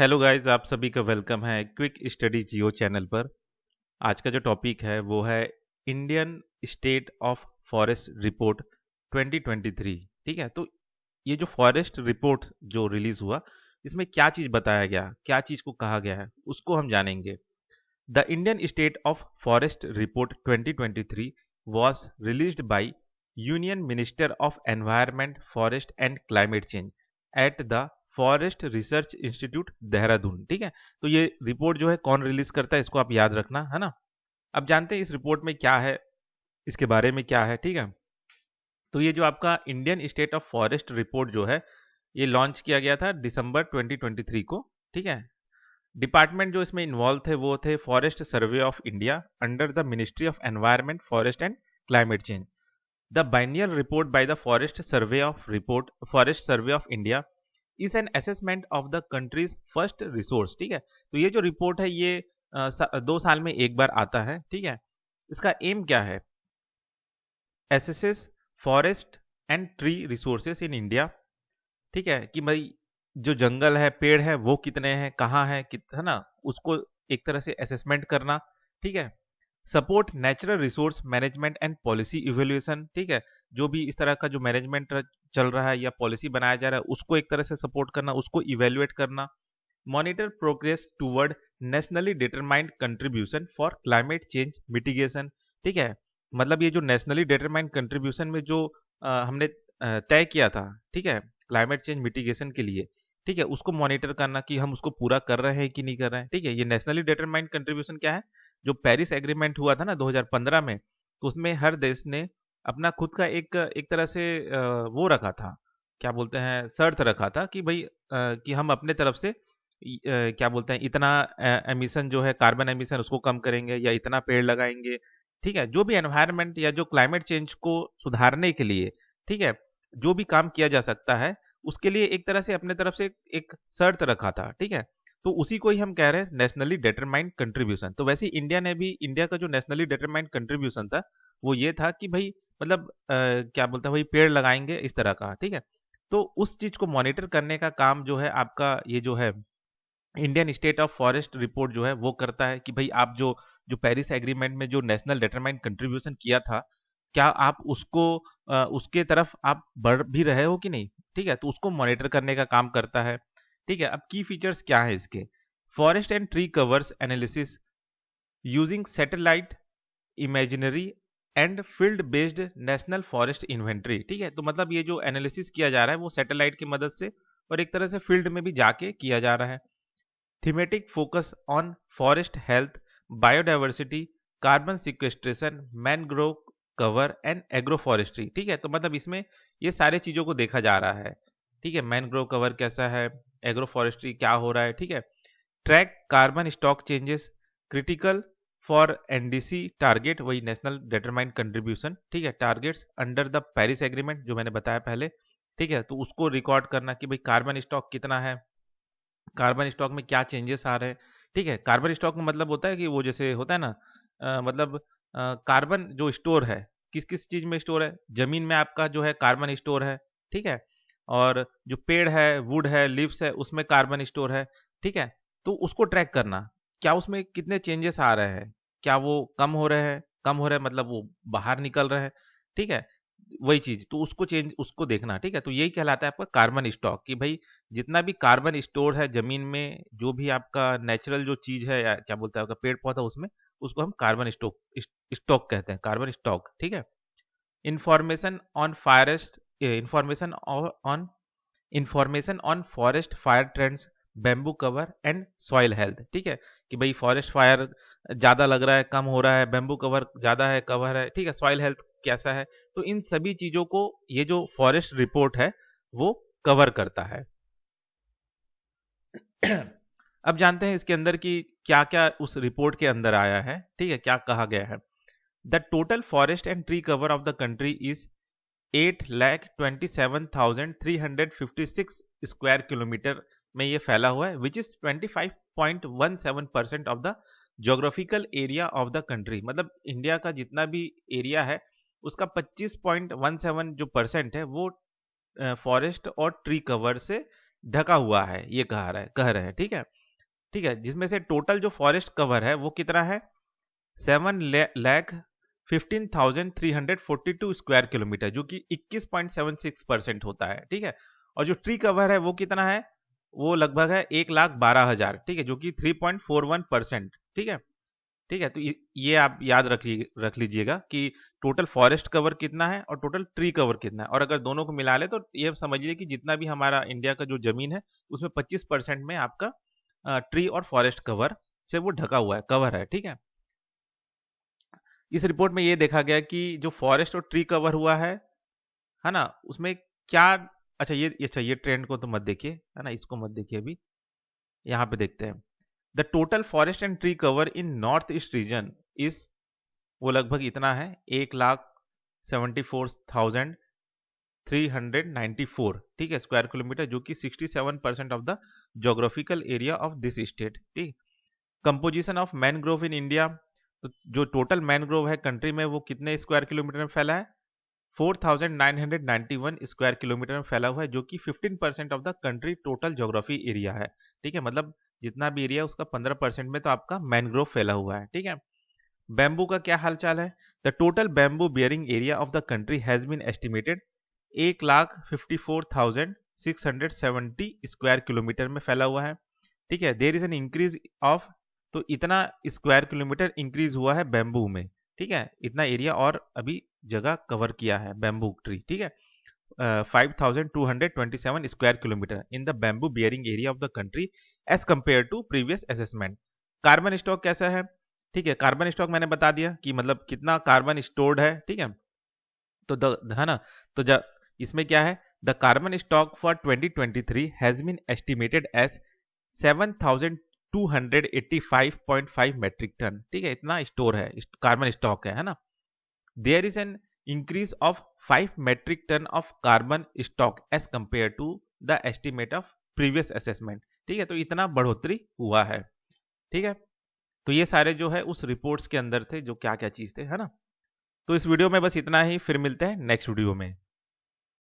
Hello guys, आप सभी का वेलकम है क्विक स्टडी जियो चैनल पर। आज का जो टॉपिक है वो है Indian state of forest report 2023। ठीक है, तो ये जो फॉरेस्ट रिपोर्ट जो रिलीज हुआ, इसमें क्या चीज़ बताया गया, क्या चीज़ को कहा गया है, उसको हम जानेंगे। The Indian state of forest report 2023 was released by Union Minister of Environment, Forest and Climate Change at the forest research institute Dehradun. ठीक है, तो ये रिपोर्ट जो है कौन रिलीज करता है, इसको आप याद रखना है ना। अब जानते हैं इस रिपोर्ट में क्या है, इसके बारे में क्या है। ठीक है, तो ये जो आपका Indian state of forest report जो है, ये लॉन्च किया गया था दिसंबर 2023 को। ठीक है, डिपार्टमेंट जो इसमें इन्वॉल्व थे वो थे forest survey of India under the ministry of environment, forest and climate change. The biennial report by the forest survey of India is an assessment of the countries first resource. ठीक है, तो ये जो report है ये 2 साल में एक बार आता है। ठीक है, इसका एम क्या है? Assesses forest and tree resources in India. ठीक है, कि भाई जो जंगल है, पेड़ है, वो कितने हैं, कहाँ है ना, उसको एक तरह से असेसमेंट करना। ठीक है, support natural resource management and policy evaluation. ठीक है, जो भी इस तरह का जो मैनेजमेंट चल रहा है या पॉलिसी बनाया जा रहा है, उसको एक तरह से सपोर्ट करना, उसको इवेल्युएट करना। Monitor progress toward nationally determined contribution for climate change mitigation. ठीक है, मतलब ये जो नेशनली डिटरमाइंड कंट्रीब्यूशन में जो हमने तय किया था, ठीक है, क्लाइमेट चेंज मिटिगेशन के लिए, ठीक है, उसको मॉनिटर करना कि हम उसको पूरा कर रहे हैं कि नहीं कर रहे हैं। ठीक है, ये नेशनली डिटरमाइंड कंट्रीब्यूशन क्या है? जो पेरिस एग्रीमेंट हुआ था ना 2015 में, तो उसमें हर देश ने अपना खुद का एक एक तरह से वो रखा था, क्या बोलते हैं, शर्त रखा था कि भाई कि हम अपने तरफ से क्या बोलते हैं, इतना एमिशन जो है, कार्बन एमिशन, उसको कम करेंगे या इतना पेड़ लगाएंगे। ठीक है, जो भी एनवायरनमेंट या जो क्लाइमेट चेंज को सुधारने के लिए, ठीक है, जो भी काम किया जा सकता है, उसके लिए एक तरह से अपने तरफ से एक शर्त रखा था। ठीक है, तो उसी को ही हम कह रहे हैं नेशनली डिटरमाइंड कंट्रीब्यूशन। तो वैसे इंडिया ने भी, इंडिया का जो नेशनली डिटरमाइंड कंट्रीब्यूशन था वो ये था कि भाई मतलब क्या बोलता है भाई, पेड़ लगाएंगे इस तरह का। ठीक है, तो उस चीज को मॉनिटर करने का काम जो है आपका ये जो है Indian state of forest report जो है वो करता है कि भाई आप जो जो पेरिस एग्रीमेंट में जो नेशनल डिटरमाइंड कंट्रीब्यूशन किया था, क्या आप उसको उसके तरफ आप बढ़ भी रहे हो कि नहीं। ठीक है, तो उसको मॉनिटर करने का काम करता है। ठीक है, अब की फीचर्स क्या है इसके? Forest and tree covers analysis using satellite imaginary and field based national forest inventory. ठीक है, तो मतलब ये जो एनालिसिस किया जा रहा है वो सैटेलाइट की मदद से और एक तरह से फील्ड में भी जाके किया जा रहा है। Thematic focus on forest health, biodiversity, carbon sequestration, mangrove cover and agro forestry. ठीक है, तो मतलब इसमें ये सारे चीजों को देखा जा रहा है। ठीक है, मैनग्रोव कवर कैसा है, एग्रो फॉरेस्ट्री क्या हो रहा है। ठीक है, track carbon stock changes, critical for NDC target, वही नेशनल डिटरमाइंड कंट्रीब्यूशन। ठीक है, targets under the Paris agreement जो मैंने बताया पहले। ठीक है, तो उसको रिकॉर्ड करना कि भाई कार्बन स्टॉक कितना है, कार्बन स्टॉक में क्या चेंजेस आ रहे हैं। ठीक है, कार्बन स्टॉक में मतलब होता है कि वो जैसे होता है ना, मतलब कार्बन जो स्टोर है, किस किस चीज में स्टोर है, जमीन में आपका जो है कार्बन स्टोर है। ठीक है, और जो पेड़ है, वुड है, लीव्स है, उसमें कार्बन स्टोर है। ठीक है, तो उसको ट्रैक करना, क्या उसमें कितने चेंजेस आ रहे हैं, क्या वो कम हो रहे हैं, कम हो रहे हैं मतलब वो बाहर निकल रहे हैं। ठीक है, वही चीज, तो उसको चेंज, उसको देखना। ठीक है, तो यही कहलाता है आपका कार्बन स्टॉक, कि भाई जितना भी कार्बन स्टोर है जमीन में, जो भी आपका नेचुरल जो चीज है या क्या बोलता है आपका पेड़ पौधा, उसमें उसको हम कार्बन स्टॉक स्टॉक कहते हैं, कार्बन स्टॉक। ठीक है, information on forest, information on information on forest fire trends, bamboo cover and soil health. ठीक है, कि भाई फॉरेस्ट फायर ज्यादा लग रहा है, कम हो रहा है, बैम्बू कवर ज्यादा है, कवर है। ठीक है, सॉइल हेल्थ कैसा है, तो इन सभी चीजों को ये जो फॉरेस्ट रिपोर्ट है वो कवर करता है। अब जानते हैं इसके अंदर की क्या क्या उस रिपोर्ट के अंदर आया है। ठीक है, क्या कहा गया है? The total forest and tree cover of the country is 8,27,356 square kilometre में ये फैला हुआ है, which is 25.17% of the geographical area of the country. मतलब इंडिया का जितना भी एरिया है उसका 25.17 जो परसेंट है वो फॉरेस्ट और ट्री कवर से ढका हुआ है, ये कह रहे हैं, ठीक है। ठीक है, जिसमें से टोटल जो फॉरेस्ट कवर है वो कितना है, 7,15,342 स्क्वायर किलोमीटर, जो कि 21.76% होता है, ठीक है। और जो ट्री कवर है वो कितना है, वो लगभग है 1,12,000, ठीक है, जो कि 3.41%, ठीक है। ठीक है, तो ये आप याद रख लीजिएगा कि टोटल फॉरेस्ट कवर कितना है और टोटल ट्री कवर कितना है, और अगर दोनों को मिला ले तो ये समझिए कि जितना भी हमारा इंडिया का जो जमीन है उसमें 25% में आपका ट्री और फॉरेस्ट कवर से वो ढका हुआ है, कवर है, ठीक है। इस रिपोर्ट में ये देखा गया कि जो फॉरेस्ट और ट्री कवर हुआ है ना, उसमें क्या, अच्छा ये ट्रेंड को तो मत देखिए, है ना, इसको मत देखिए, अभी यहाँ पे देखते हैं। The total forest and tree cover in north east region is, वो लगभग इतना है, 1,74,394, ठीक है, स्क्वायर किलोमीटर, जो कि 67% of the geographical area of this state, ठीक। Composition of mangrove in India, तो जो टोटल मैनग्रोव है कंट्री में वो कितने स्क्वायर किलोमीटर में फैला है, 4,991 स्क्वायर किलोमीटर में फैला हुआ है, जो कि 15% of the country total geography area है, ठीक है। मतलब जितना भी एरिया उसका 15% में तो आपका मैनग्रोव फैला हुआ है, ठीक है। बैम्बू का क्या हालचाल है, the total bamboo bearing area of the country has been estimated 1,54,670 square kilometre में फैला हुआ है, ठीक है। There is an increase of, तो इतना स्क्वायर किलोमीटर इंक्रीज हुआ है बैम्बू में, ठीक है, इतना एरिया और अभी जगह कवर किया है बैम्बू ट्री, ठीक है। 5,227 square kilometre in the bamboo bearing area of the country as compared to previous assessment. Carbon stock कैसा है, ठीक है, कार्बन स्टॉक मैंने बता दिया कि मतलब कितना कार्बन स्टोर्ड है, ठीक है। तो है ना, तो इसमें क्या है, the carbon stock for 2023 has been estimated as 7,285.5 metric tonne, ठीक है, इतना स्टोर है, कार्बन स्टॉक है ना। There is an increase of 5 metric tonne of carbon stock as compared to the estimate of previous assessment, ठीक है, तो इतना बढ़ोतरी हुआ है, ठीक है। तो ये सारे जो है उस रिपोर्ट्स के अंदर थे, जो क्या क्या चीज थे, है ना। तो इस वीडियो में बस इतना ही, फिर मिलते हैं नेक्स्ट वीडियो में।